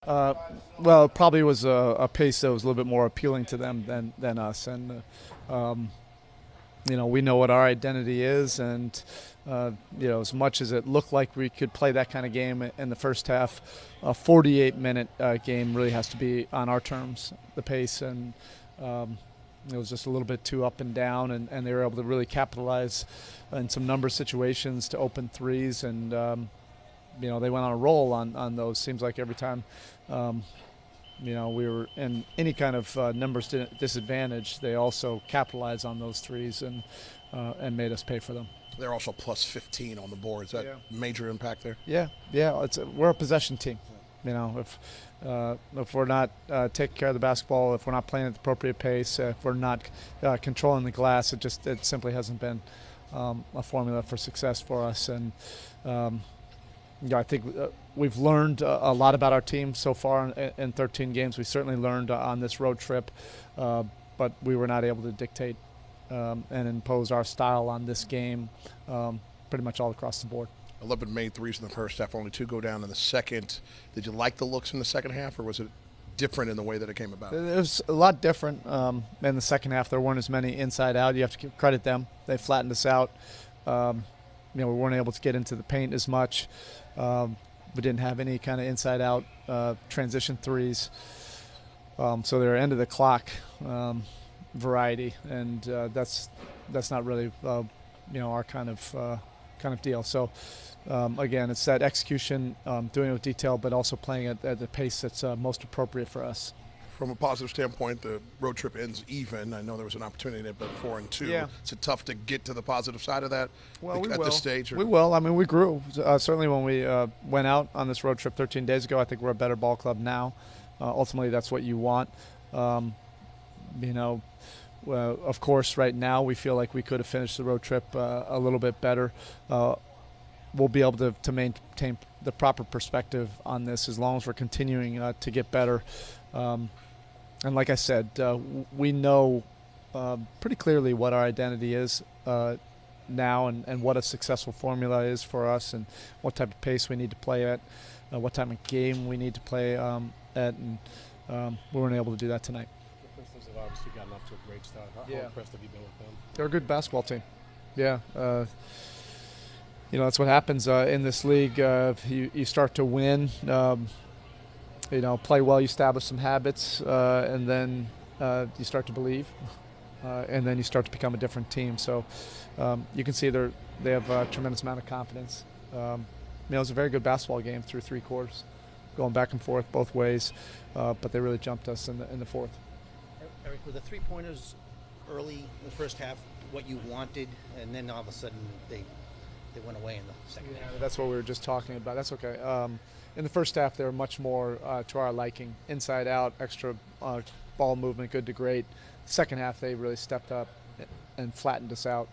Uh, well, it probably was a pace that was a little bit more appealing to them than us, and we know what our identity is, and as much as it looked like we could play that kind of game in the first half, a 48-minute game really has to be on our terms, the pace, and it was just a little bit too up and down, and they were able to really capitalize in some number situations to open threes, and they went on a roll on those. Seems like every time we were in any kind of numbers disadvantage, they also capitalized on those threes and made us pay for them. They're also plus 15 on the board. Is that major impact there? Yeah. We're a possession team. If we're not taking care of the basketball, if we're not playing at the appropriate pace, if we're not controlling the glass, it simply hasn't been a formula for success for us. And I think we've learned a lot about our team so far in 13 games. We certainly learned on this road trip, but we were not able to dictate and impose our style on this game pretty much all across the board. 11 made threes in the first half, only 2 go down in the second. Did you like the looks in the second half, or was it different in the way that it came about? It was a lot different in the second half. There weren't as many inside out. You have to credit them. They flattened us out. We weren't able to get into the paint as much. We didn't have any kind of inside out transition threes. So they're end of the clock variety, and that's not really our kind of deal. So again, it's that execution, doing it with detail, but also playing at the pace that's most appropriate for us. From a positive standpoint, the road trip ends even. I know there was an opportunity there, but 4-2. Yeah. Is it tough to get to the positive side of that at this stage? We will. I mean, we grew. Certainly when we went out on this road trip 13 days ago, I think we're a better ball club now. Ultimately, that's what you want. Of course, right now we feel like we could have finished the road trip a little bit better. We'll be able to maintain the proper perspective on this as long as we're continuing to get better. And like I said, we know pretty clearly what our identity is now and what a successful formula is for us and what type of pace we need to play at, what type of game we need to play at, and we weren't able to do that tonight. The Pistons have obviously gotten off to a great start. How impressed have you been with them? They're a good basketball team. Yeah. That's what happens in this league. You start to win. Play well, you establish some habits, and then you start to believe, and then you start to become a different team. So you can see they have a tremendous amount of confidence. It was a very good basketball game through 3 quarters, going back and forth both ways, but they really jumped us in the fourth. Erik, were the 3-pointers early in the first half what you wanted, and then all of a sudden they went away in the second half? That's what we were just talking about. That's okay. In the first half, they were much more to our liking. Inside out, extra ball movement, good to great. Second half, they really stepped up and flattened us out,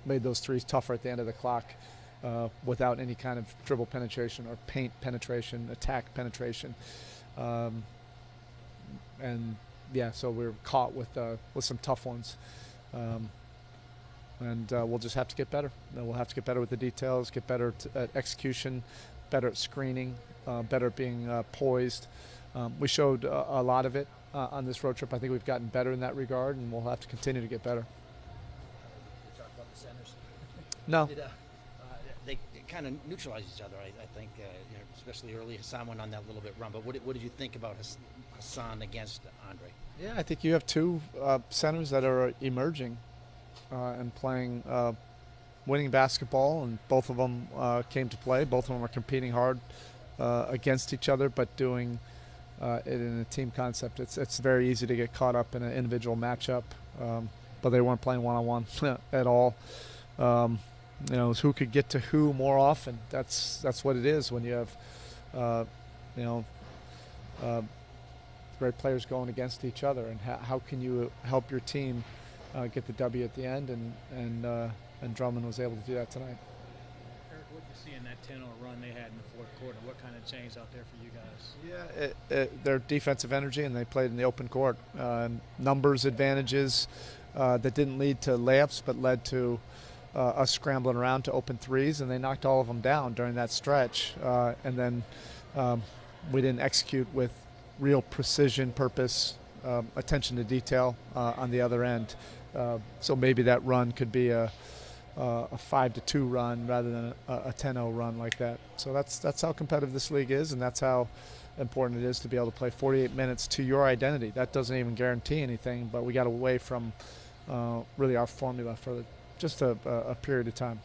made those threes tougher at the end of the clock without any kind of dribble penetration or paint penetration, attack penetration. So we were caught with some tough ones. And we'll just have to get better. We'll have to get better with the details, get better at execution, better at screening, better at being poised. We showed a lot of it on this road trip. I think we've gotten better in that regard, and we'll have to continue to get better. We talked about the centers. No. They kind of neutralized each other, I think, especially early. Hassan went on that little bit run. But what did you think about Hassan against Andre? Yeah, I think you have 2 centers that are emerging and playing winning basketball, and both of them came to play. Both of them are competing hard against each other, but doing it in a team concept. It's very easy to get caught up in an individual matchup, but they weren't playing one-on-one at all. It's who could get to who more often. That's what it is when you have great players going against each other, and how can you help your team get the W at the end, and Drummond was able to do that tonight. Erik, what did you see in that 10-0 run they had in the fourth quarter? What kind of changed out there for you guys? Yeah, their defensive energy, and they played in the open court. Numbers advantages that didn't lead to layups, but led to us scrambling around to open threes, and they knocked all of them down during that stretch. And then we didn't execute with real precision, purpose, attention to detail on the other end. So maybe that run could be a 5-2 run rather than a 10-0 run like that. So that's how competitive this league is, and that's how important it is to be able to play 48 minutes to your identity. That doesn't even guarantee anything, but we got away from really our formula for just a period of time.